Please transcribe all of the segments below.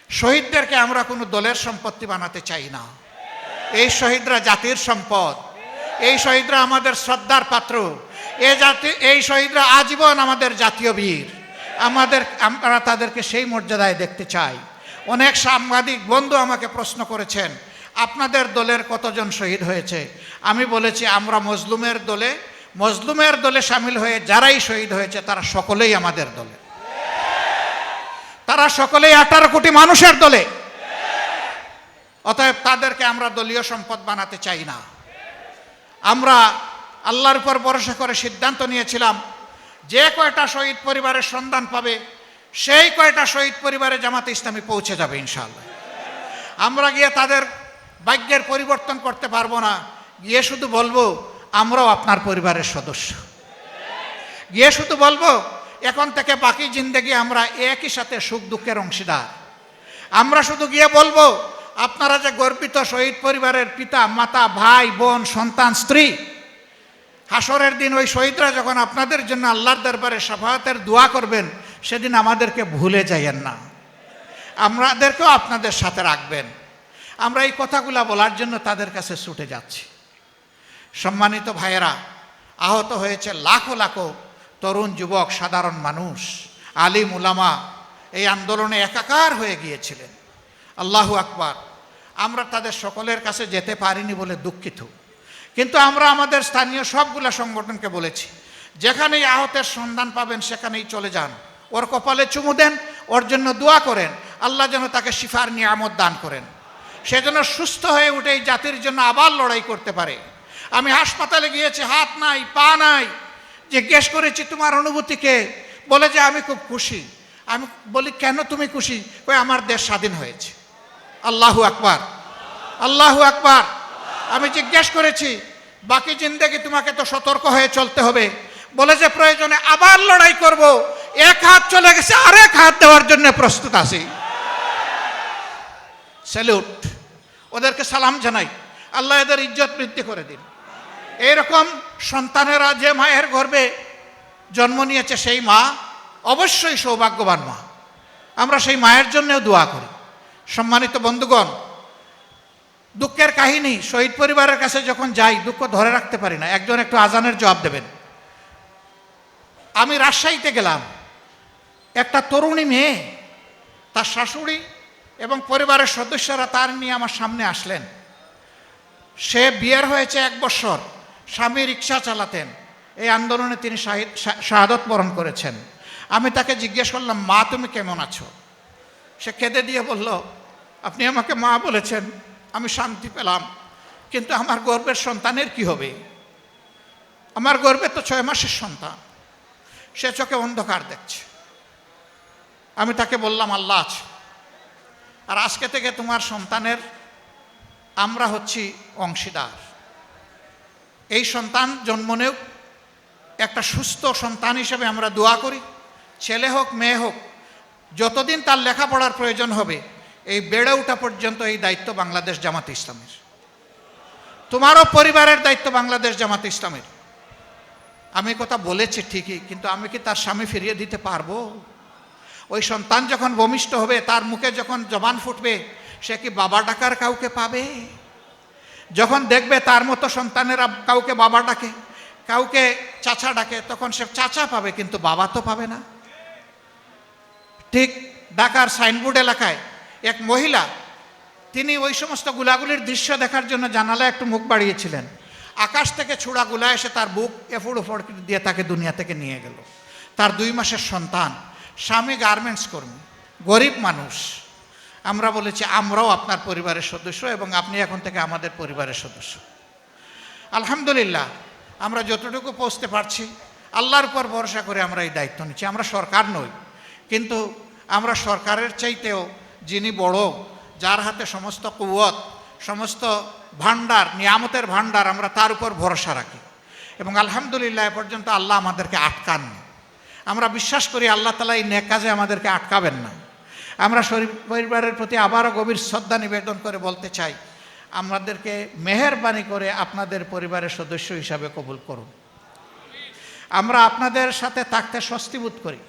শহীদদেরকে আমরা কোনো দলের সম্পত্তি বানাতে চাই না। এই শহীদরা জাতির সম্পদ, এই শহীদরা আমাদের শ্রদ্ধার পাত্র, এই শহীদরা আজীবন আমাদের জাতীয় বীর। আমরা তাদেরকে সেই মর্যাদায় দেখতে চাই। অনেক সাংবাদিক বন্ধু আমাকে প্রশ্ন করেছেন, আপনাদের দলের কতজন শহীদ হয়েছে? আমি বলেছি, আমরা মজলুমের দলে সামিল হয়ে যারাই শহীদ হয়েছে তারা সকলেই আমাদের দলে, তারা সকলেই 18 কোটি মানুষের দলে। অতএব তাদেরকে আমরা দলীয় সম্পদ বানাতে চাই না। আমরা আল্লাহর উপর ভরসা করে সিদ্ধান্ত নিয়েছিলাম, যে কয়টা শহীদ পরিবারের সন্ধান পাবে সেই কয়টা শহীদ পরিবারে জামাতে ইসলামী পৌঁছে যাবে ইনশাআল্লাহ। আমরা গিয়ে তাদের ভাগ্যের পরিবর্তন করতে পারবো না, গিয়ে শুধু বলবো আমরাও আপনার পরিবারের সদস্য। গিয়ে শুধু বলবো এখন থেকে বাকি জিন্দেগি আমরা একই সাথে সুখ দুঃখের অংশীদার। আমরা শুধু গিয়ে বলবো আপনারা যে গর্বিত শহীদ পরিবারের পিতা মাতা ভাই বোন সন্তান স্ত্রী, হাসরের দিন ওই শহীদরা যখন আপনাদের জন্য আল্লাহর দরবারে শাফাআতের দোয়া করবেন সেদিন আমাদেরকে ভুলে যাইয়েন না, আমাদেরকেও আপনাদের সাথে রাখবেন। আমরা এই কথাগুলো বলার জন্য তাদের কাছে ছুটে যাচ্ছি। সম্মানিত ভাইয়েরা, আহত হয়েছে লাখো লাখো তরুণ যুবক, সাধারণ মানুষ, আলিম উলামা এই আন্দোলনে একাকার হয়ে গিয়েছিলেন। আল্লাহু আকবার। আমরা তাদের সকলের কাছে যেতে পারিনি বলে দুঃখিত, কিন্তু আমরা আমাদের স্থানীয় সবগুলা সংগঠনকে বলেছি, যেখানেই আহতের সন্ধান পাবেন সেখানেই চলে যান, ওর কপালে চুমু দেন, ওর জন্য দোয়া করেন, আল্লাহ যেন তাকে শিফার নিয়ামত দান করেন, সে যেন সুস্থ হয়ে উঠে এই জাতির জন্য আবার লড়াই করতে পারে। আমি হাসপাতালে গিয়েছি, হাত নাই পা নাই, জিজ্ঞেস করেছি তোমার অনুভূতিকে, বলে যে আমি খুব খুশি। আমি বলি কেন তুমি খুশি? কই আমার দেশ স্বাধীন হয়েছে। আল্লাহু আকবার, আল্লাহু আকবার। আমি জিজ্ঞেস করেছি বাকি জিন্দেগি তোমাকে তো সতর্ক হয়ে চলতে হবে, বলে যে প্রয়োজনে আবার লড়াই করব, এক হাত চলে গেছে আরেক হাত দেওয়ার জন্য প্রস্তুত আছি। স্যালুট, ওদেরকে সালাম জানাই, আল্লাহ এদের ইজ্জত বৃদ্ধি করে দিন। এইরকম সন্তানেরা যে মায়ের গর্ভে জন্ম নিয়েছে সেই মা অবশ্যই সৌভাগ্যবান মা, আমরা সেই মায়ের জন্যও দোয়া করি। সম্মানিত বন্ধুগণ, দুঃখের কাহিনী, শহীদ পরিবারের কাছে যখন যাই দুঃখ ধরে রাখতে পারি না। একজন একটু আজানের জবাব দেবেন। আমি রাজশাহীতে গেলাম, একটা তরুণী মেয়ে, তার শাশুড়ি এবং পরিবারের সদস্যরা তার নিয়ে আমার সামনে আসলেন। সে বিয়ের হয়েছে 1 বছর, স্বামী রিক্সা চালাতেন, এই আন্দোলনে তিনি শাহাদত বরণ করেছেন। আমি তাকে জিজ্ঞেস করলাম, মা তুমি কেমন আছো? সে কেঁদে দিয়ে বলল, আপনি আমাকে মা বলেছেন, আমি শান্তি পেলাম, কিন্তু আমার গর্ভের সন্তানের কি হবে? আমার গর্ভে তো 6 মাসের সন্তান। সে চোখে অন্ধকার দেখছে। আমি তাকে বললাম আল্লাহ আছে, আর আজকে থেকে তোমার সন্তানের আমরা হচ্ছি অংশীদার। এই সন্তান জন্ম নেও, একটা সুস্থ সন্তান হিসেবে আমরা দোয়া করি, ছেলে হোক মেয়ে হোক, যতদিন তার লেখাপড়ার প্রয়োজন হবে এই বেড়ে ওঠা পর্যন্ত এই দায়িত্ব বাংলাদেশ জামাতে ইসলামের। তোমারও পরিবারের দায়িত্ব বাংলাদেশ জামাতে ইসলামের। আমি কথা বলেছি ঠিকই, কিন্তু আমি কি তার স্বামী ফিরিয়ে দিতে পারবো? ওই সন্তান যখন ভূমিষ্ঠ হবে, তার মুখে যখন জবান ফুটবে, সে কি বাবা ডাকার কাউকে পাবে? যখন দেখবে তার মতো সন্তানেরা কাউকে বাবা ডাকে, কাউকে চাচা ডাকে, তখন সে চাচা পাবে, কিন্তু বাবা তো পাবে না। ঠিক ঢাকার সাইনবোর্ড এলাকায় এক মহিলা, তিনি ওই সমস্ত গুলাগুলির দৃশ্য দেখার জন্য জানালায় একটু মুখ বাড়িয়েছিলেন। আকাশ থেকে ছোড়া গুলা এসে তার বুক এফুড় উফড় দিয়ে তাকে দুনিয়া থেকে নিয়ে গেল। তার 2 মাসের সন্তান, স্বামী গার্মেন্টস কর্মী, গরিব মানুষ। আমরা বলেছি আমরাও আপনার পরিবারের সদস্য এবং আপনি এখন থেকে আমাদের পরিবারের সদস্য। আলহামদুলিল্লাহ, আমরা যতটুকু পৌঁছতে পারছি আল্লাহর উপর ভরসা করে আমরা এই দায়িত্ব নিচ্ছি। আমরা সরকার নই, কিন্তু আমরা সরকারের চাইতেও যিনি বড়, যার হাতে সমস্ত কুওয়াত, সমস্ত ভান্ডার, নিয়ামতের ভান্ডার, আমরা তার উপর ভরসা রাখি। এবং আলহামদুলিল্লাহ এ পর্যন্ত আল্লাহ আমাদেরকে আটকাননি। আমরা বিশ্বাস করি আল্লাহ তাআলা এই নেক কাজে আমাদেরকে আটকাবেন না। আমরা শরীফ পরিবারের প্রতি আবারও গভীর শ্রদ্ধা নিবেদন করে বলতে চাই, আমাদেরকে মেহেরবানি করে আপনাদের পরিবারের সদস্য হিসাবে কবুল করুন। আমরা আপনাদের সাথে থাকতে স্বস্তি বোধ করি,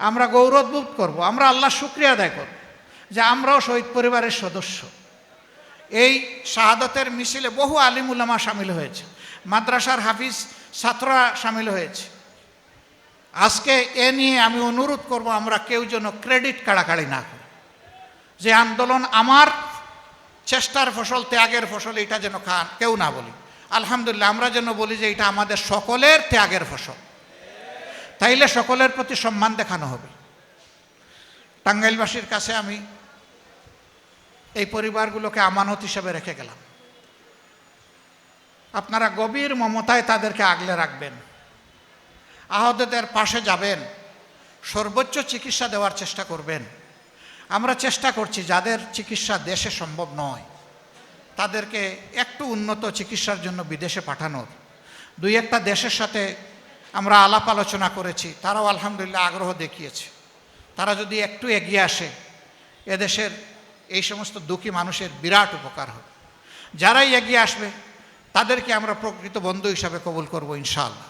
আমরা গৌরব বোধ করব, আমরা আল্লাহর শুকরিয়া আদায় করব। যে আমরাও শহীদ পরিবারের সদস্য। এই শাহাদতের মিছিলে বহু আলিম উলামা সামিল হয়েছে, মাদ্রাসার হাফিজ ছাত্ররা সামিল হয়েছে। আজকে এ নিয়ে আমি অনুরোধ করব আমরা কেউ যেন ক্রেডিট কাড়াকাড়ি না করি, যে আন্দোলন আমার চেষ্টার ফসল, ত্যাগের ফসল, এটা যেন কেউ না বলি। আলহামদুলিল্লাহ আমরা যেন বলি যে এটা আমাদের সকলের ত্যাগের ফসল, তাইলে সকলের প্রতি সম্মান দেখানো হবে। টাঙ্গাইলবাসীর কাছে আমি এই পরিবারগুলোকে আমানত হিসেবে রেখে গেলাম। আপনারা গভীর মমতায় তাদেরকে আগলে রাখবেন, আহতদের পাশে যাবেন, সর্বোচ্চ চিকিৎসা দেওয়ার চেষ্টা করবেন। আমরা চেষ্টা করছি যাদের চিকিৎসা দেশে সম্ভব নয় তাদেরকে একটু উন্নত চিকিৎসার জন্য বিদেশে পাঠানোর। দুই একটা দেশের সাথে আমরা আলাপ আলোচনা করেছি, তারাও আলহামদুলিল্লাহ আগ্রহ দেখিয়েছে। তারা যদি একটু এগিয়ে আসে এদেশের এই সমস্ত দুঃখী মানুষের বিরাট উপকার হবে। যারাই এগিয়ে আসবে তাদেরকে আমরা প্রকৃত বন্ধু হিসাবে কবুল করব ইনশাআল্লাহ।